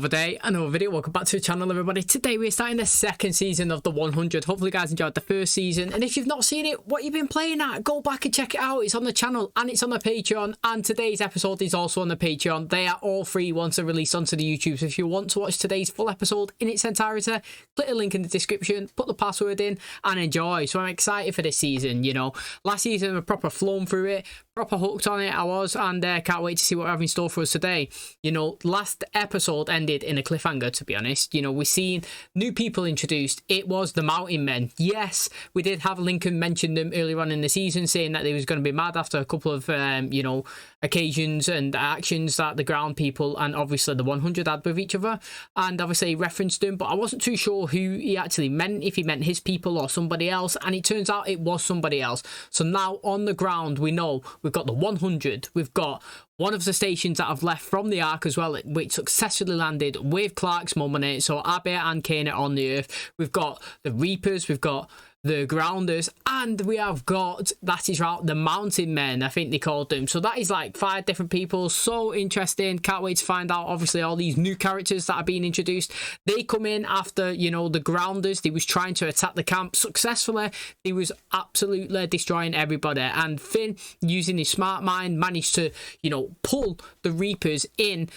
Another day, another video. Welcome back to the channel, everybody. Today we're starting the second season of the 100. Hopefully you guys enjoyed the first season, and if you've not seen it, what you've been playing at, go back and check it out. It's on the channel and it's on the Patreon, and today's episode is also on the Patreon. They are all free once they're released onto the YouTube. So if you want to watch today's full episode in its entirety, click the link in the description, put the password in and enjoy. So I'm excited for this season. You know, last season I proper flown through it, proper hooked on it I was, and can't wait to see what we have in store for us today. You know, last episode ended in a cliffhanger, to be honest. You know, we've seen new people introduced. It was the Mountain Men. Yes, we did have Lincoln mention them earlier on in the season, saying that they was going to be mad after a couple of you know, occasions and actions that the ground people and obviously the 100 had with each other, and obviously he referenced them, but I wasn't too sure who he actually meant, if he meant his people or somebody else, and it turns out it was somebody else. So now on the ground we know we've got the 100, we've got one of the stations that have left from the Ark as well, which successfully landed with Clark's mum on it. So Abby and Kane are on the Earth. We've got the Reapers, we've got the Grounders, and we have got, that is right, the Mountain Men, I think they called them. So that is like 5 different people. So interesting. Can't wait to find out, obviously, all these new characters that are being introduced. They come in after, you know, the Grounders. They was trying to attack the camp successfully. He was absolutely destroying everybody, and Finn, using his smart mind, managed to, you know, pull the Reapers in.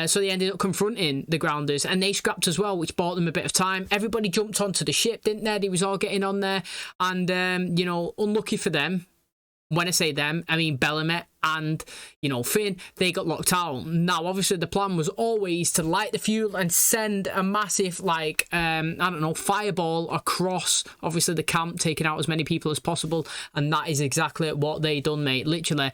So they ended up confronting the Grounders, and they scrapped as well, which bought them a bit of time. Everybody jumped onto the ship, didn't they? They was all getting on there, and you know, unlucky for them. When I say them, I mean Bellamy and, you know, Finn. They got locked out. Now, obviously, the plan was always to light the fuel and send a massive, like, I don't know, fireball across, obviously, the camp, taking out as many people as possible. And that is exactly what they done, mate. Literally,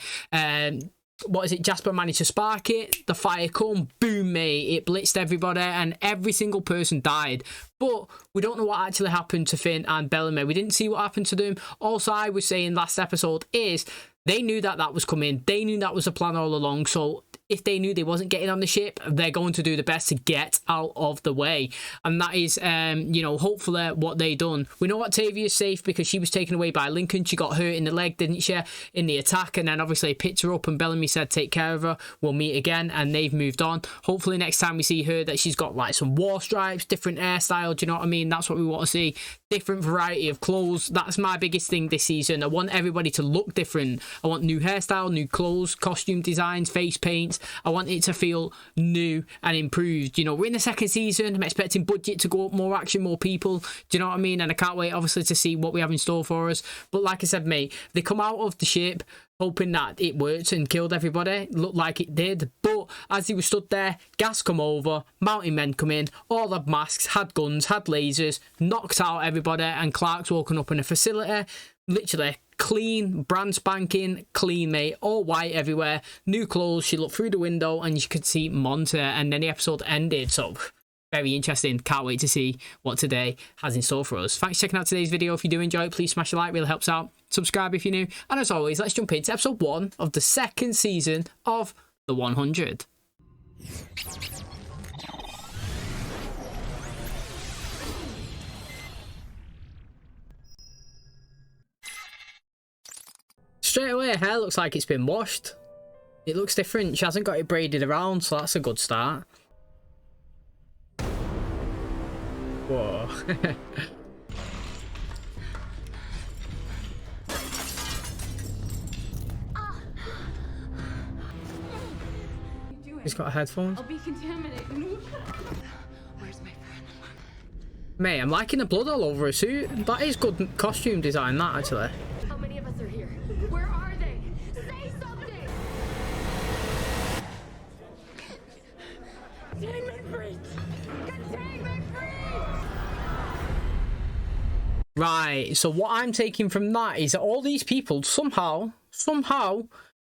what is it? Jasper managed to spark it. The fire come, boom, mate. It blitzed everybody, and every single person died. But we don't know what actually happened to Finn and Bellamy. We didn't see what happened to them. Also, I was saying last episode is they knew that that was coming. They knew that was a plan all along. So if they knew they wasn't getting on the ship, they're going to do the best to get out of the way. And that is, you know, hopefully what they done. We know Octavia's safe because she was taken away by Lincoln. She got hurt in the leg, didn't she, in the attack? And then obviously picked her up, and Bellamy said, take care of her. We'll meet again. And they've moved on. Hopefully next time we see her that she's got like some war stripes, different hairstyle. Do you know what I mean? That's what we want to see. Different variety of clothes. That's my biggest thing this season. I want everybody to look different. I want new hairstyle, new clothes, costume designs, face paints. I want it to feel new and improved. You know, we're in the second season. I'm expecting budget to go up, more action, more people. Do you know what I mean? And I can't wait, obviously, to see what we have in store for us. But like I said, mate, they come out of the ship hoping that it worked and killed everybody. Looked like it did. But as he was stood there, gas come over, Mountain Men come in, all had masks, had guns, had lasers, knocked out everybody, and Clark's woken up in a facility. Literally clean, brand spanking clean, mate. All white everywhere, new clothes. She looked through the window and you could see Monte, and then the episode ended. So very interesting. Can't wait to see what today has in store for us. Thanks for checking out today's video. If you do enjoy it, please smash a like, really helps out. Subscribe if you're new, and as always, let's jump into episode 1 of the second season of the 100. Straight away, her hair looks like it's been washed. It looks different. She hasn't got it braided around, so that's a good start. Whoa. He's got headphones. I'll be contaminated. Where's my friend? Mate, I'm liking the blood all over her suit. That is good costume design, that, actually. How many of us are here? Where are they? Say something! Contain my freaks! Contain my freaks! Right, so what I'm taking from that is that all these people somehow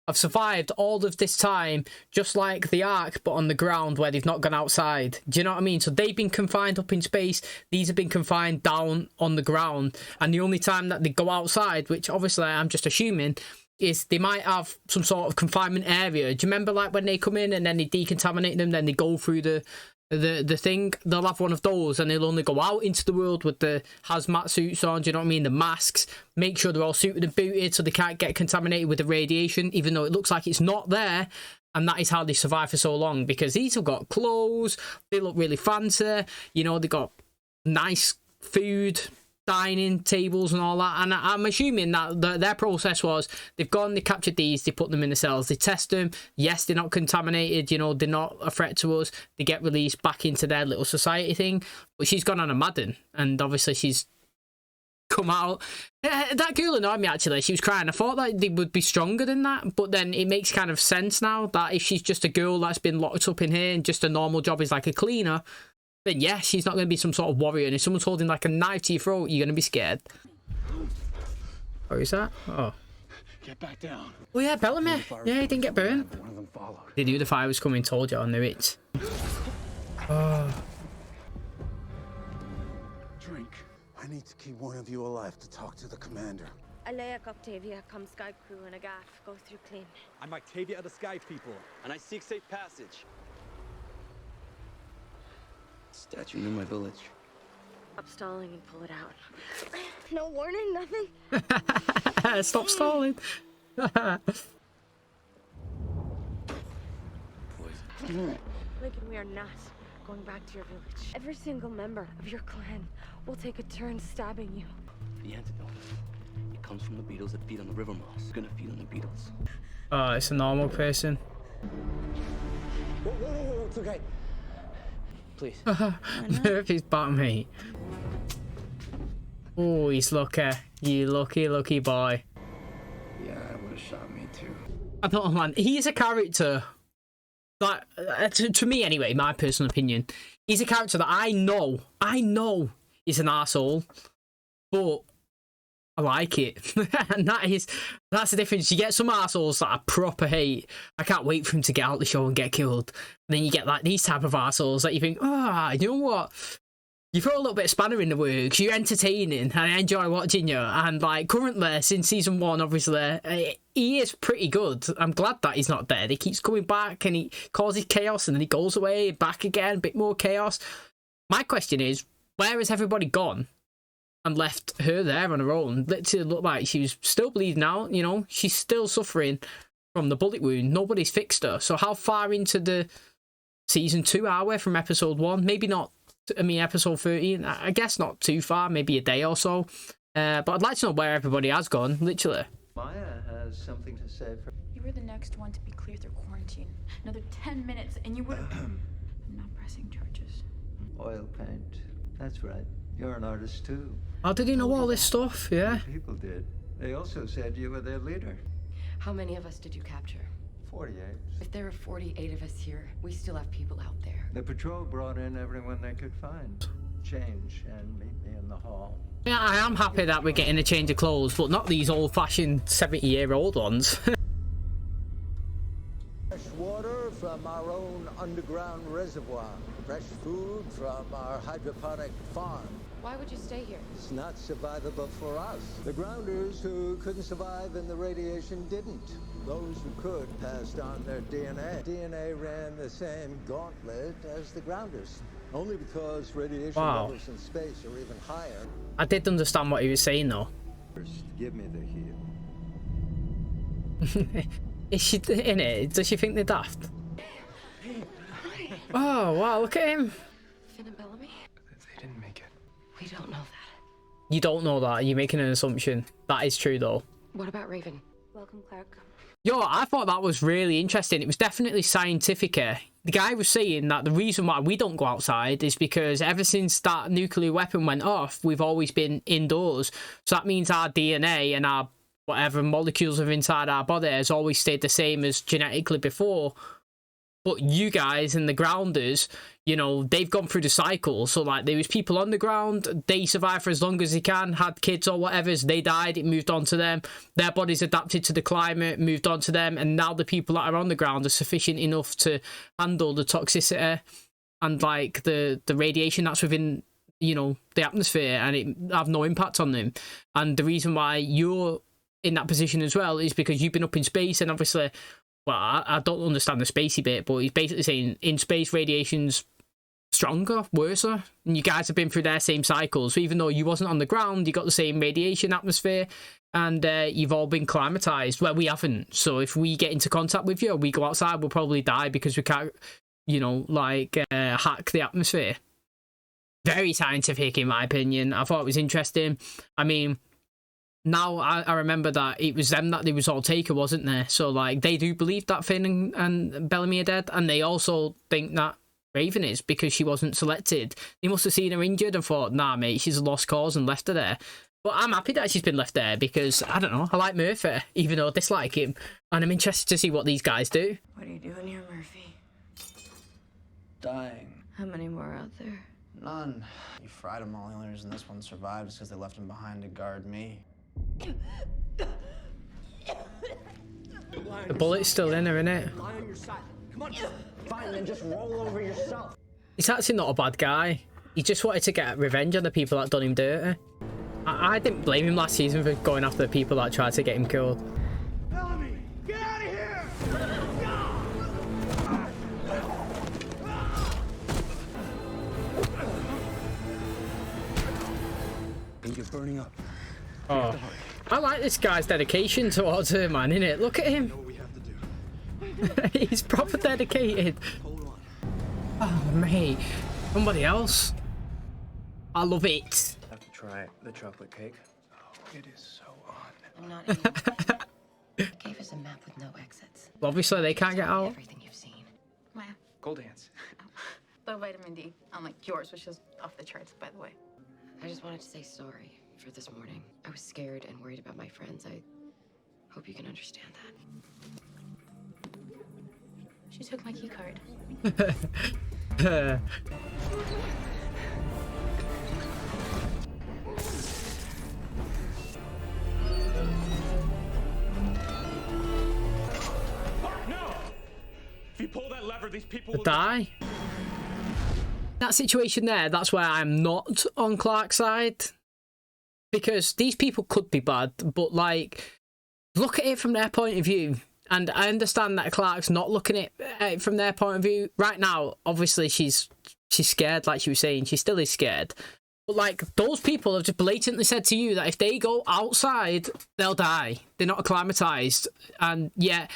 have survived all of this time, just like the Ark, but on the ground where they've not gone outside. Do you know what I mean? So they've been confined up in space. These have been confined down on the ground. And the only time that they go outside, which obviously I'm just assuming, is they might have some sort of confinement area. Do you remember like when they come in and then they decontaminate them, then they go through the thing? They'll have one of those, and they'll only go out into the world with the hazmat suits on, do you know what I mean, the masks, make sure they're all suited and booted so they can't get contaminated with the radiation, even though it looks like it's not there. And that is how they survive for so long, because these have got clothes, they look really fancy, you know, they got nice food, dining tables and all that. And I'm assuming that their process was they've gone, they captured these, they put them in the cells, they test them. Yes, they're not contaminated, you know, they're not a threat to us. They get released back into their little society thing. But she's gone on a Madden, and obviously she's come out. That girl annoyed me, actually. She was crying. I thought that they would be stronger than that, but then it makes kind of sense now that if she's just a girl that's been locked up in here and just a normal job is like a cleaner, then yeah, she's not going to be some sort of warrior. And if someone's holding like a knife to your throat, you're going to be scared. What is that? Oh. Get back down. Oh yeah, Bellamy. Yeah, he didn't get burnt. One of them followed. They knew the fire was coming, told you, I knew it. Oh. Drink. I need to keep one of you alive to talk to the commander. Alaic Octavia, come Sky Crew and a gaff. Go through clean. I'm Octavia of the Sky People, and I seek safe passage. Statue near my village. Stop stalling and pull it out. No warning, nothing. Stop stalling. Poison. Lincoln, we are not going back to your village. Every single member of your clan will take a turn stabbing you. The antidote. It comes from the beetles that feed on the river moss. It's gonna feed on the beetles. Oh, it's a normal person. Whoa, it's okay. Please. Murphy's Batman. Oh, he's lucky. You lucky boy. Yeah, it would have shot me too. I don't know, man. He's a character that, to me anyway, my personal opinion, he's a character that I know is an arsehole, but I like it. And that's the difference. You get some arseholes that I proper hate. I can't wait for him to get out the show and get killed. And then you get like these type of arseholes that you think, you know what? You throw a little bit of spanner in the works, you're entertaining, and I enjoy watching you. And like currently, since season 1, obviously, he is pretty good. I'm glad that he's not dead. He keeps coming back and he causes chaos and then he goes away, back again, a bit more chaos. My question is, where has everybody gone and left her there on her own? Literally looked like she was still bleeding out, you know, she's still suffering from the bullet wound. Nobody's fixed her. So how far into the season 2 are we from episode 1? Maybe not. I mean, episode 13, I guess not too far, maybe a day or so. But I'd like to know where everybody has gone, literally. Maya has something to say for... You were the next one to be cleared through quarantine. Another 10 minutes and you would have... I'm not pressing charges. Oil paint. That's right. You're an artist too. How did he know all this stuff? Yeah. People did. They also said you were their leader. How many of us did you capture? 48. If there are 48 of us here, we still have people out there. The patrol brought in everyone they could find. Change and meet me in the hall. Yeah, I am happy that we're getting a change of clothes, but not these old-fashioned 70-year-old ones. Fresh water from our own underground reservoir. Fresh food from our hydroponic farm. Why would you stay here? It's not survivable for us. The grounders who couldn't survive in the radiation didn't. Those who could passed on their DNA. DNA ran the same gauntlet as the grounders. Only because radiation levels in space are even higher. I did understand what he was saying, though. First, give me the heel. Is she in it? Does she think they're daft? Oh, wow, look at him. Finn and Bellamy? They didn't make it. We don't know that. You don't know that. You're making an assumption. That is true, though. What about Raven? Welcome, Clark. Yo, I thought that was really interesting. It was definitely scientific. The guy was saying that the reason why we don't go outside is because ever since that nuclear weapon went off, we've always been indoors. So that means our DNA and our whatever molecules are inside our body has always stayed the same as genetically before. But you guys and the grounders, you know, they've gone through the cycle. So, like, there was people on the ground, they survived for as long as they can, had kids or whatever, so they died, it moved on to them. Their bodies adapted to the climate, moved on to them, and now the people that are on the ground are sufficient enough to handle the toxicity and, like, the radiation that's within, you know, the atmosphere, and it have no impact on them. And the reason why you're in that position as well is because you've been up in space, and obviously... Well, I don't understand the spacey bit, but he's basically saying in space radiation's stronger, worse, and you guys have been through their same cycles. So even though you wasn't on the ground, you got the same radiation atmosphere, and you've all been climatized, where we haven't. So if we get into contact with you, or we go outside, we'll probably die because we can't, you know, like hack the atmosphere. Very scientific, in my opinion. I thought it was interesting. I mean, now I remember that it was them that they was all taken, wasn't there? So like they do believe that Finn and Bellamy are dead, and they also think that Raven is, because she wasn't selected. They must have seen her injured and thought, nah mate, she's a lost cause, and left her there. But I'm happy that she's been left there, because I don't know, I like Murphy, even though I dislike him, and I'm interested to see what these guys do. What are you doing here, Murphy? Dying. How many more out there? None. You fried them all. The only reason this one survived is because they left him behind to guard me. The bullet's still in her, innit? Lie on your side. Come on. Fine, then just roll over yourself. He's actually not a bad guy. He just wanted to get revenge on the people that done him dirty. I didn't blame him last season for going after the people that tried to get him killed. Bellamy, get out of here! And you're burning up. Oh, I like this guy's dedication towards her, man, innit? Look at him. He's proper dedicated. Oh, mate. Somebody else. I love it. I have to try the chocolate cake. Oh, it is so on. I'm not eating. It gave us a map with no exits. Obviously, they can't get out. Everything you've seen. Maya, Gold dance. low vitamin D, unlike yours, which is off the charts, by the way. I just wanted to say sorry for this morning. I was scared and worried about my friends. I hope you can understand that. She took my key card. No! If you pull that lever, these people will Die. That situation there, that's where I'm not on Clark's side. Because these people could be bad, but like, look at it from their point of view. And I understand that Clark's not looking at it from their point of view. Right now, obviously, she's scared, like she was saying. She still is scared. But, like, those people have just blatantly said to you that if they go outside, they'll die. They're not acclimatized. And, yet,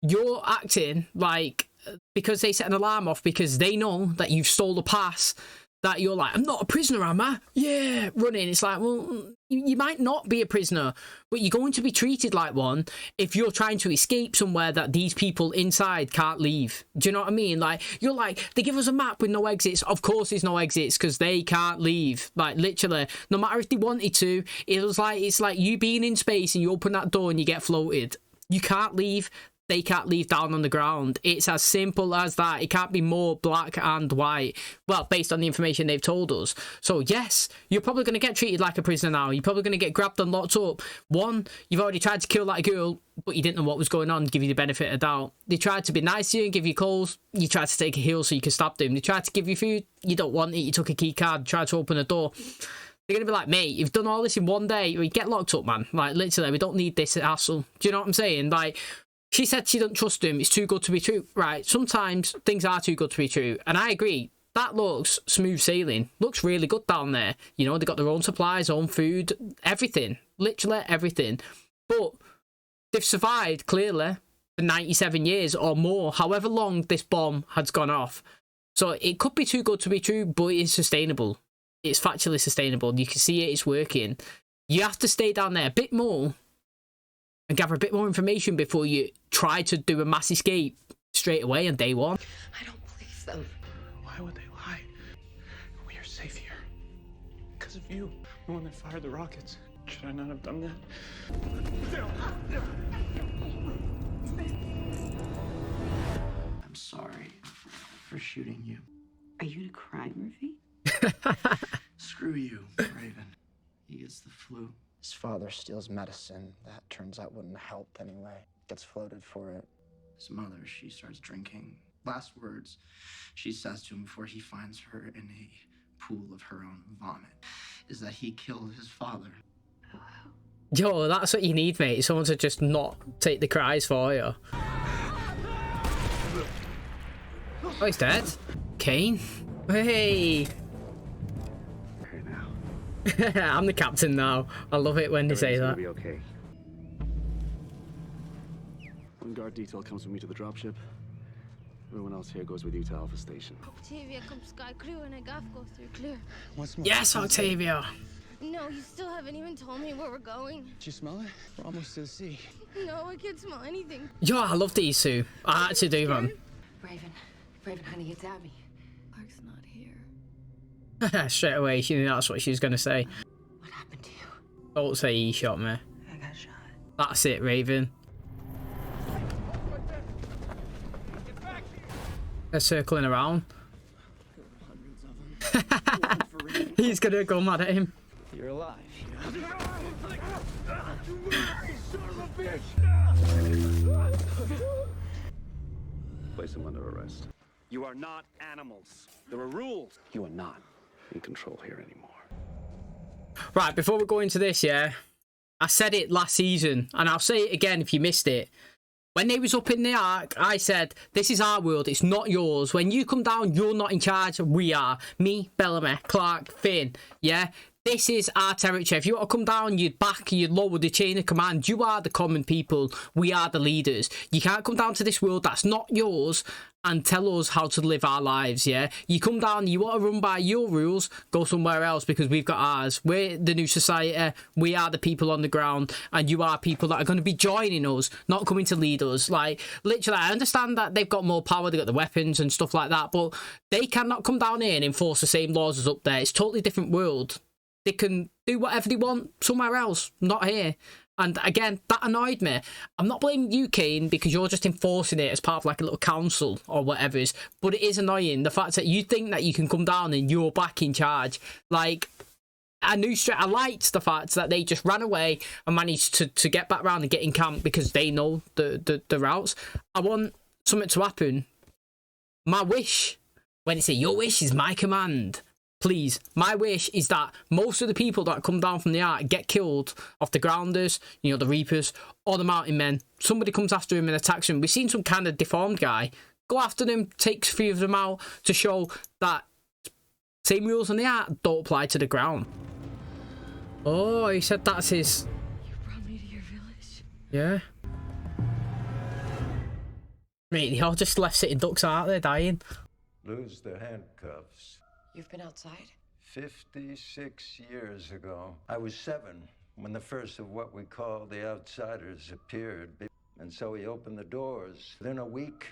you're acting like, because they set an alarm off because they know that you've stole the pass, that you're like, I'm not a prisoner, am I? Yeah, running. It's like, well, you might not be a prisoner, but you're going to be treated like one if you're trying to escape somewhere that these people inside can't leave. Do you know what I mean? Like, you're like, they give us a map with no exits. Of course there's no exits because they can't leave. Like, literally, no matter if they wanted to, it's like you being in space and you open that door and you get floated. You can't leave. They can't leave down on the ground. It's as simple as that. It can't be more black and white. Well, based on the information they've told us. So, yes, you're probably going to get treated like a prisoner now. You're probably going to get grabbed and locked up. One, you've already tried to kill that girl, but you didn't know what was going on, give you the benefit of the doubt. They tried to be nice to you and give you calls. You tried to take a heel so you could stab them. They tried to give you food. You don't want it. You took a key card, tried to open a door. They're going to be like, mate, you've done all this in one day. We get locked up, man. Like, literally, we don't need this hassle. Do you know what I'm saying? Like, she said she doesn't trust him. It's too good to be true. Right, sometimes things are too good to be true. And I agree. That looks smooth sailing. Looks really good down there. You know, they got their own supplies, own food, everything. Literally everything. But they've survived, clearly, for 97 years or more, however long this bomb has gone off. So it could be too good to be true, but it is sustainable. It's factually sustainable. You can see it, it's working. You have to stay down there a bit more and gather a bit more information before you try to do a mass escape straight away on day one. I don't believe them. Why would they lie? We are safe here. Because of you. The one that fired the rockets. Should I not have done that? I'm sorry for shooting you. Are you to cry, Murphy? Screw you, Raven. He gets the flu. His father steals medicine that turns out wouldn't help anyway. Gets floated for it. His mother, she starts drinking. Last words she says to him before he finds her in a pool of her own vomit is that he killed his father. Yo, that's what you need, mate. Someone to just not take the cries for you. Oh, he's dead. Kane. Hey. Okay, now. I'm the captain now. I love it when they say that. Be okay. One guard detail comes with me to the dropship. Everyone else here goes with you to Alpha Station. Octavia, come Sky Crew and a gaff go through clear. What's more? Yes, Octavia. No, you still haven't even told me where we're going. Did you smell it? We're almost to the sea. No, I can't smell anything. Yo, I love these two. I actually do, man. Raven, honey, it's Abby. Clark's not here. Straight away, she knew that's what she was going to say. What happened to you? Don't say he shot me. I got shot. That's it, Raven. They're circling around. He's going to go mad at him. You're alive. Place him under arrest. You are not animals. There are rules. You are not in control here anymore. Right, before we go into this, yeah, I said it last season, and I'll say it again if you missed it. When they was up in the Ark, I said, this is our world, it's not yours. When you come down, you're not in charge, we are. Me, Bellamy, Clark, Finn, yeah? This is our territory. If you want to come down, you'd lower the chain of command. You are the common people. We are the leaders. You can't come down to this world that's not yours and tell us how to live our lives, yeah? You come down, you want to run by your rules, go somewhere else because we've got ours. We're the new society. We are the people on the ground, and you are people that are going to be joining us, not coming to lead us. Like, literally, I understand that they've got more power, they've got the weapons and stuff like that, but they cannot come down here and enforce the same laws as up there. It's a totally different world. They can do whatever they want somewhere else, not here. And again, that annoyed me. I'm not blaming you, Kane, because you're just enforcing it as part of like a little council or whatever it is. But it is annoying, the fact that you think that you can come down and you're back in charge. Like, I liked the fact that they just ran away and managed to get back round and get in camp because they know the routes. I want something to happen. My wish, when it's your wish is my command. Please, my wish is that most of the people that come down from the Ark get killed off the Grounders, you know, the Reapers, or the Mountain Men. Somebody comes after him and attacks him. We've seen some kind of deformed guy. Go after them, take 3 of them out to show that same rules on the Ark don't apply to the ground. Oh, he said that's his... You brought me to your village. Yeah. Mate, they all just left sitting ducks out there dying. Lose the handcuffs. You've been outside? 56 years ago. I was 7 when the first of what we call the outsiders appeared. And so he opened the doors. Within a week,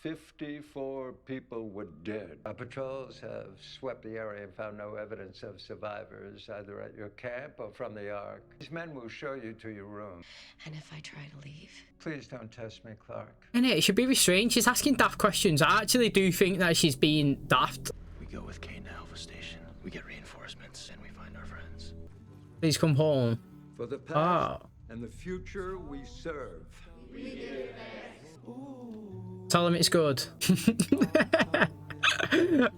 54 people were dead. Our patrols have swept the area and found no evidence of survivors, either at your camp or from the Ark. These men will show you to your room. And if I try to leave? Please don't test me, Clark. And it should be restrained. She's asking daft questions. I actually do think that she's being daft. We go with Kane to Alpha Station. We get reinforcements, and we find our friends. Please come home. For the past and the future we serve. Tell them it's good.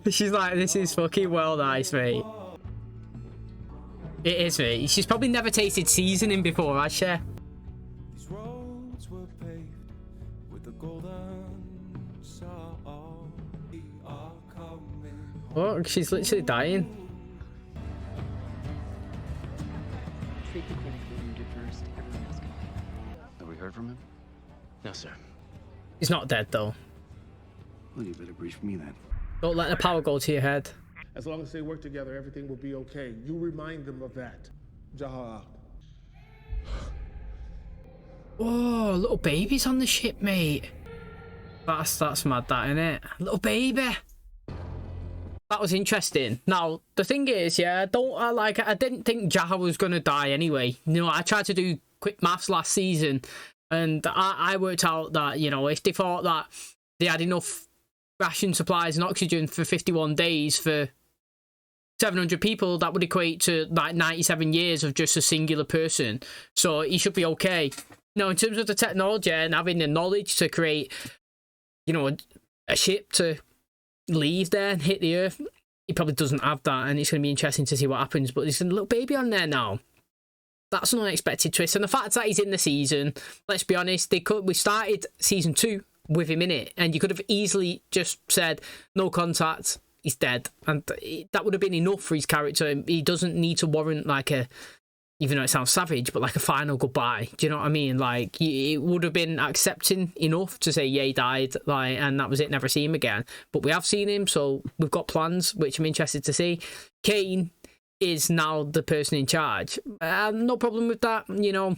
She's like, this is fucking well nice, mate. It is, mate. She's probably never tasted seasoning before, has she? These roads were paved with the golden salt. We are coming. Oh, she's literally dying. Treat the critical wounded first. Everyone else can wait. Have we heard from him? No, sir. He's not dead, though. Well, you better brief me then. Don't let the power go to your head. As long as they work together, everything will be okay. You remind them of that. Jaha. Oh, little baby's on the ship, mate. That's mad, that, innit? Little baby. That was interesting. Now, the thing is, yeah, I didn't think Jaha was gonna die anyway. You know, I tried to do quick maths last season, and I worked out that, you know, if they thought that they had enough ration supplies and oxygen for 51 days for 700 people, that would equate to like 97 years of just a singular person. So he should be okay. You know, in terms of the technology and having the knowledge to create, you know, a ship to leave there and hit the Earth, he probably doesn't have that, and it's going to be interesting to see what happens. But there's a little baby on there now. That's an unexpected twist. And the fact that he's in the season, let's be honest, we started season 2 with him in it, and you could have easily just said no contact, he's dead, and that would have been enough for his character. He doesn't need to warrant like a, even though it sounds savage, but like a final goodbye. Do you know what I mean? Like, it would have been accepting enough to say, yeah, he died, like, and that was it, never see him again. But we have seen him, so we've got plans, which I'm interested to see. Kane is now the person in charge. No problem with that, you know.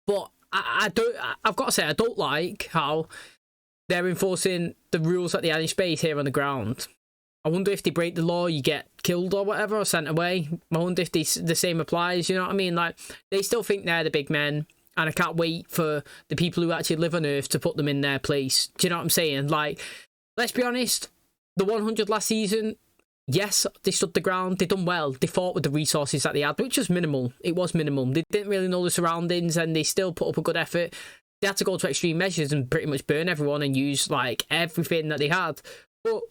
But I've got to say, I don't like how they're enforcing the rules that they had in space here on the ground. I wonder if they break the law, you get killed or whatever, or sent away. I wonder if the same applies, you know what I mean? Like, they still think they're the big men, and I can't wait for the people who actually live on Earth to put them in their place. Do you know what I'm saying? Like, let's be honest, the 100 last season, yes, they stood the ground, they done well, they fought with the resources that they had, which was minimal. It was minimum. They didn't really know the surroundings, and they still put up a good effort. They had to go to extreme measures and pretty much burn everyone and use, like, everything that they had. But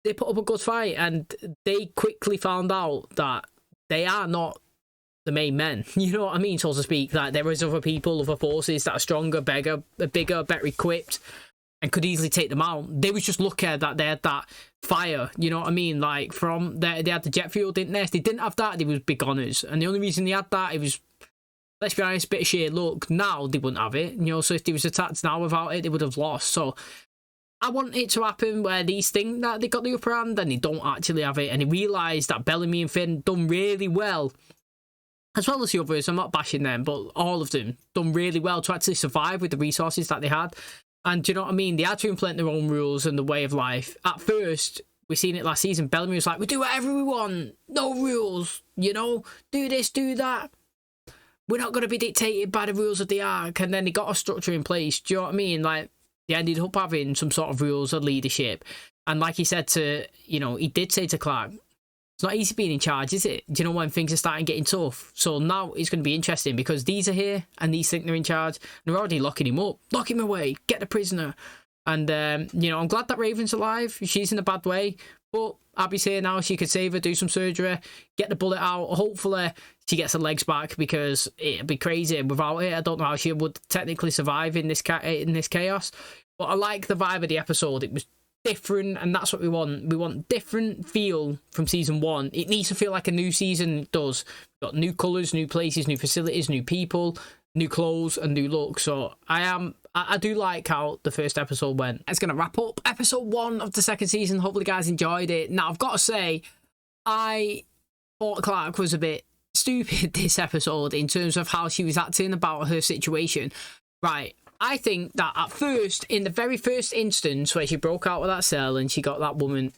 they put up a good fight, and they quickly found out that they are not the main men. You know what I mean, so to speak. Like, there is other people, other forces that are stronger, bigger, better equipped, and could easily take them out. They was just lucky that they had that fire. You know what I mean? Like, from they had the jet fuel, didn't they? If they didn't have that, they was big gunners. And the only reason they had that, it was, let's be honest, a bit of sheer luck. Now they wouldn't have it. You know, so if they was attacked now without it, they would have lost. So I want it to happen where these think that they got the upper hand and they don't actually have it, and they realise that Bellamy and Finn done really well, as well as the others. I'm not bashing them, but all of them done really well to actually survive with the resources that they had. And do you know what I mean? They had to implement their own rules and the way of life. At first, we've seen it last season, Bellamy was like, we do whatever we want, no rules, you know, do this, do that. We're not going to be dictated by the rules of the Ark. And then they got a structure in place. Do you know what I mean? Like, they ended up having some sort of rules of leadership. And like he said to, you know, he did say to Clark, it's not easy being in charge, is it? Do you know, when things are starting getting tough? So now it's going to be interesting because these are here and these think they're in charge. And they're already locking him up. Lock him away. Get the prisoner. And, you know, I'm glad that Raven's alive. She's in a bad way. But Abby's here now. She could save her, do some surgery, get the bullet out. Hopefully she gets her legs back, because it'd be crazy without it. I don't know how she would technically survive in this chaos. But I like the vibe of the episode. It was different, and that's what we want. We want different feel from season one. It needs to feel like a new season does. We've got new colours, new places, new facilities, new people, new clothes, and new looks. So I do like how the first episode went. It's going to wrap up episode 1 of the second season. Hopefully you guys enjoyed it. Now, I've got to say, I thought Clark was a bit stupid this episode in terms of how she was acting about her situation. Right, I think that at first, in the very first instance where she broke out of that cell and she got that woman,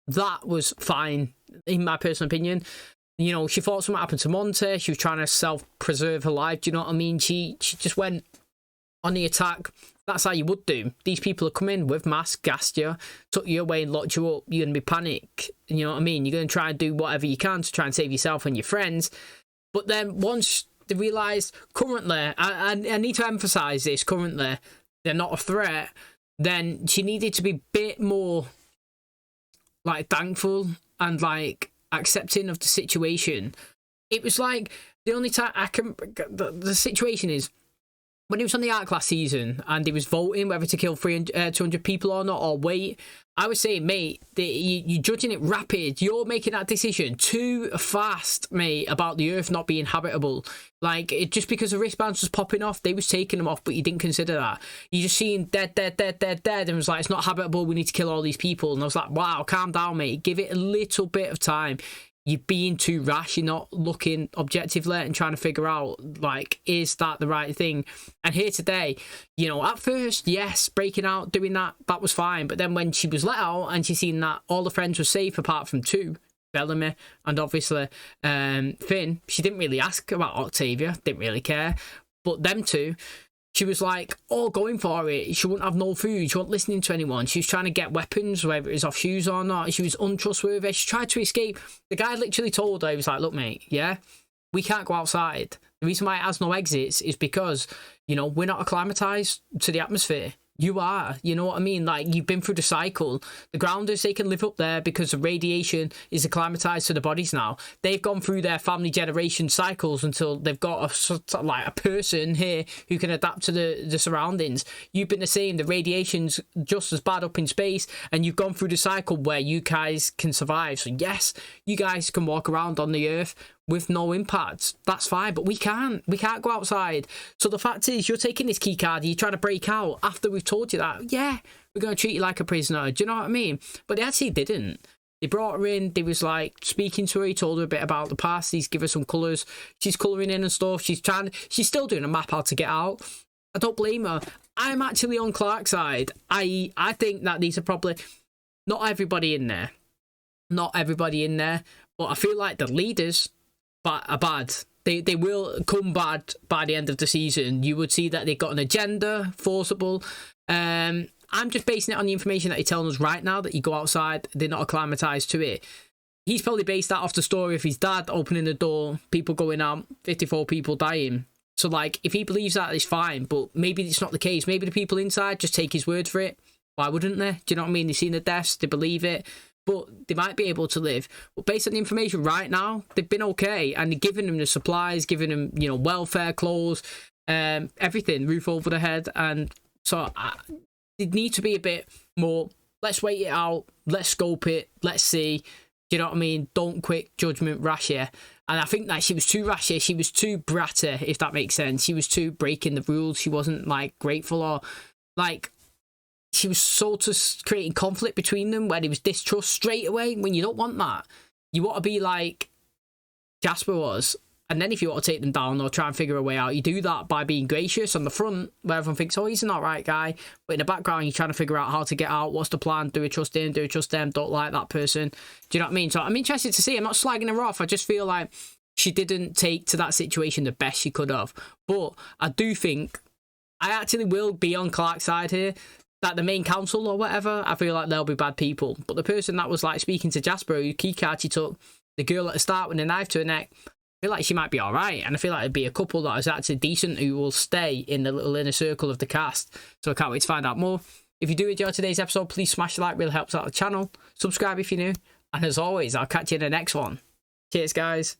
that was fine, in my personal opinion. You know, she thought something happened to Monte. She was trying to self-preserve her life. Do you know what I mean? She just went on the attack. That's how you would do. These people are coming with masks, gassed you, took you away and locked you up. You're going to be panicked. You know what I mean? You're going to try and do whatever you can to try and save yourself and your friends. But then once they realised, currently, I need to emphasise this, currently, they're not a threat, then she needed to be a bit more, like, thankful and, like, accepting of the situation. It was like, the only time I can... The situation is, when he was on the Ark last season and he was voting whether to kill 200 people or not, or wait, I was saying, mate, you're judging it rapid. You're making that decision too fast, mate, about the Earth not being habitable. Like, just because the wristbands was popping off, they was taking them off, but you didn't consider that. You just seen dead, and it was like, it's not habitable, we need to kill all these people. And I was like, wow, calm down, mate. Give it a little bit of time. You're being too rash. You're not looking objectively and trying to figure out, like, is that the right thing? And here today, you know, at first, yes, breaking out, doing that was fine. But then when she was let out and she seen that all the friends were safe apart from 2, Bellamy and obviously Finn, she didn't really ask about Octavia, didn't really care. But them 2, she was like, all going for it. She wouldn't have no food. She wasn't listening to anyone. She was trying to get weapons, whether it was off shoes or not. She was untrustworthy. She tried to escape. The guy literally told her, he was like, look, mate, yeah, we can't go outside. The reason why it has no exits is because, you know, we're not acclimatized to the atmosphere. You are, you know what I mean? Like, you've been through the cycle. The grounders, they can live up there because the radiation is acclimatized to the bodies now. They've gone through their family generation cycles until they've got a person here who can adapt to the surroundings. You've been the same. The radiation's just as bad up in space, and you've gone through the cycle where you guys can survive. So yes, you guys can walk around on the Earth with no impacts. That's fine, but we can't go outside. So the fact is, you're taking this key card, you're trying to break out after we've told you that, yeah, we're going to treat you like a prisoner. Do you know what I mean? But they actually didn't. They brought her in, they was like speaking to her, he told her a bit about the past, he's given her some colours, she's colouring in and stuff, she's still doing a map how to get out. I don't blame her. I'm actually on Clark's side. I think that these are probably not everybody in there, but I feel like the leaders are bad. They will come bad by the end of the season. You would see that they've got an agenda, forcible. I'm just basing it on the information that he's telling us right now, that you go outside, they're not acclimatized to it. He's probably based that off the story of his dad opening the door, people going out, 54 people dying. So, like, if he believes that, it's fine, but maybe it's not the case. Maybe the people inside just take his word for it. Why wouldn't they? Do you know what I mean? They've seen the deaths, they believe it. But they might be able to live. But based on the information right now, they've been okay. And they're giving them the supplies, giving them, you know, welfare, clothes, everything, roof over the head. And so they need to be a bit more, let's wait it out, let's scope it, let's see. Do you know what I mean? Don't quick judgment rash here. And I think that she was too rash here. She was too bratter, if that makes sense. She was too breaking the rules. She wasn't, like, grateful or, like... She was sort of creating conflict between them where there was distrust straight away, when you don't want that. You want to be like Jasper was. And then if you want to take them down or try and figure a way out, you do that by being gracious on the front, where everyone thinks, oh, he's an alright guy. But in the background, you're trying to figure out how to get out. What's the plan? Do we trust him? Do we trust them? Don't like that person. Do you know what I mean? So I'm interested to see. I'm not slagging her off. I just feel like she didn't take to that situation the best she could have. But I do think I actually will be on Clark's side here. That the main council or whatever, I feel like they'll be bad people. But the person that was like speaking to Jasper, who key card she took, the girl at the start with the knife to her neck, I feel like she might be alright. And I feel like it'd be a couple that is actually decent who will stay in the little inner circle of the cast. So I can't wait to find out more. If you do enjoy today's episode, please smash the like, really helps out the channel. Subscribe if you're new. And as always, I'll catch you in the next one. Cheers, guys.